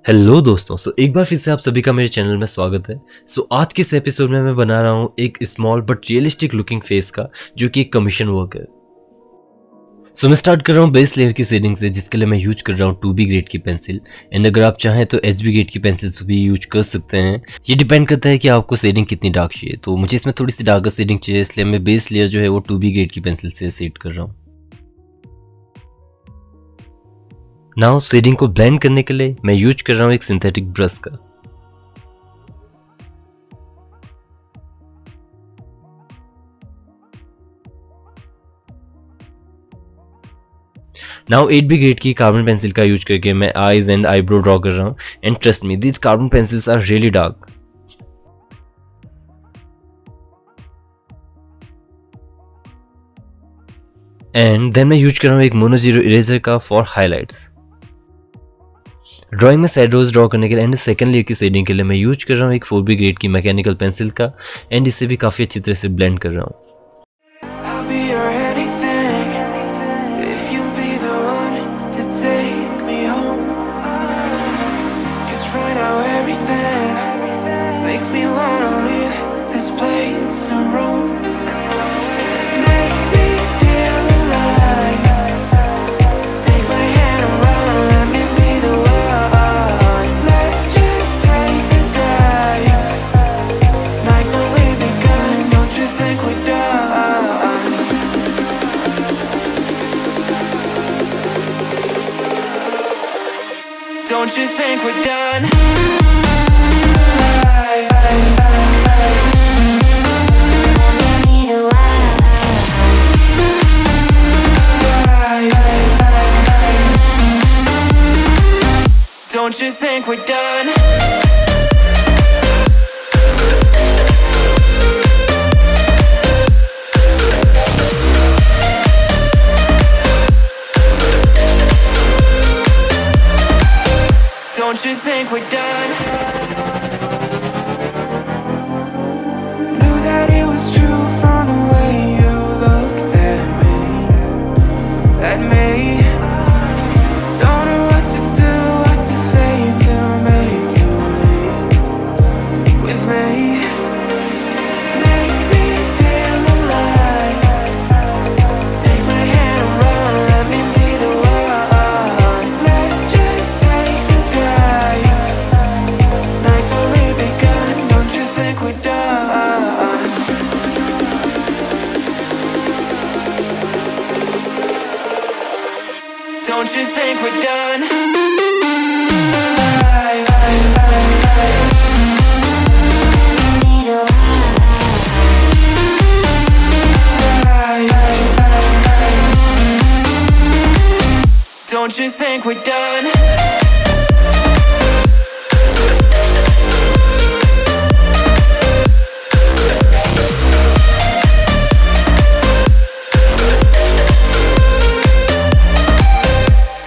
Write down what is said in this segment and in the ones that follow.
Hello दोस्तों। एक बार फिर से आप सभी का मेरे चैनल में स्वागत है। आज के इस एपिसोड में मैं बना रहा हूँ एक small but realistic looking face का, जो कि एक कमीशन वर्क है। मैं स्टार्ट कर रहा हूँ बेस लेयर की शेडिंग से, जिसके लिए मैं यूज कर रहा हूँ 2B ग्रेड की पेंसिल। एंड अगर आप चाहें तो HB ग्रेड की पेंसिल से भी यूज कर सकते हैं। ये डिपेंड करता है कि आपको शेडिंग कितनी डार्क चाहिए। तो मुझे इसमें थोड़ी सी डार्कर शेडिंग चाहिए, इसलिए मैं बेस लेयर जो है वो 2B ग्रेड की पेंसिल से शेड कर रहा हूँ। नाउ शेडिंग को ब्लेंड करने के लिए मैं यूज कर रहा हूँ एक सिंथेटिक ब्रश का। नाउ 8B ग्रेड की कार्बन पेंसिल का यूज करके मैं आईज एंड आईब्रो ड्रॉ कर रहा हूँ। And trust me, these carbon pencils are really dark. And then मैं यूज कर रहा हूँ एक मोनो जीरो इरेजर का फॉर हाईलाइट्स। ड्राइंग में शैडोज ड्रॉ करने के लिए एंड सेकंड लेयर की शेडिंग के लिए मैं यूज कर रहा हूँ एक 4B ग्रेड की मैकेनिकल पेंसिल का। एंड इसे भी काफी अच्छी तरह से ब्लेंड कर रहा हूँ। Makes me wanna leave this place and roam. Make me feel alive. Take my hand around, let me be the one. Let's just take the dive. Night's only begun, don't you think we're done? Don't you think we're done? Don't you think we're done? Don't you think we're done? Knew that it was true from the way you looked at me. Don't know what to do, what to say to make you leave with me. Make me feel alive. Take my hand around, let me be the one. Let's just take the dive. Night's only begun, don't you think we're done? Don't you think we're done? Don't you think we're done?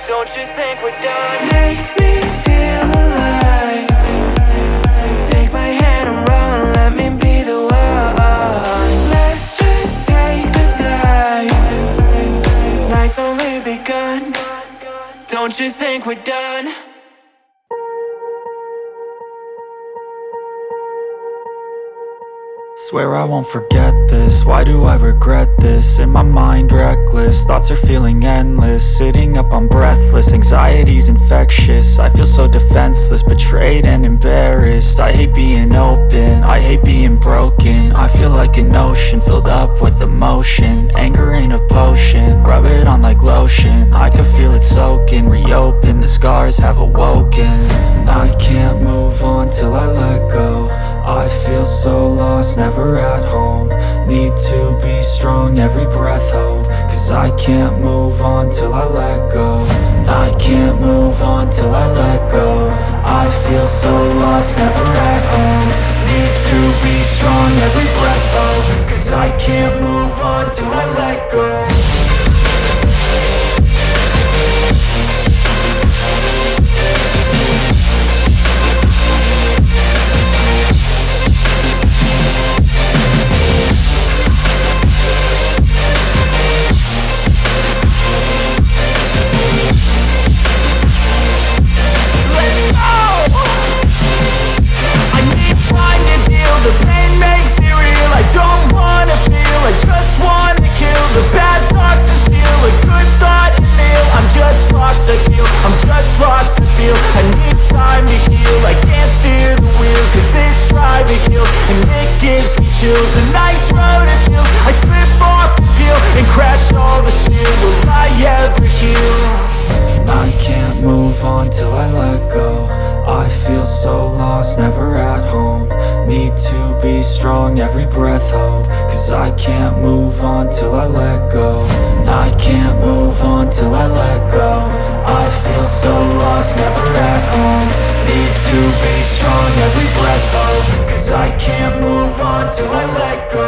Don't you think we're done? Make me feel alive. Take my hand around, let me be the one. Let's just take the dive. Night's only begun. Don't you think we're done? Swear I won't forget this, why do I regret this? In my mind reckless, thoughts are feeling endless. Sitting up I'm breathless, anxiety's infectious. I feel so defenseless, betrayed and embarrassed. I hate being open, I hate being broken. I feel like an ocean filled up with emotion. Anger ain't a potion, rub it on like lotion. I can feel it soaking, reopen, the scars have awoken. I can't move on till I let go. I feel so lost, never at home. Need to be strong, every breath hope. Cause I can't move on till I let go. I can't move on till I let go. I feel so lost, never at home. Need to be strong, every breath hope. Cause I can't move on till I let go. Let's go! be strong, every breath hope. Cause I can't move on till I let go. I can't move on till I let go. I feel so lost, never at home. Need to be strong, every breath hope. Cause I can't move on till I let go.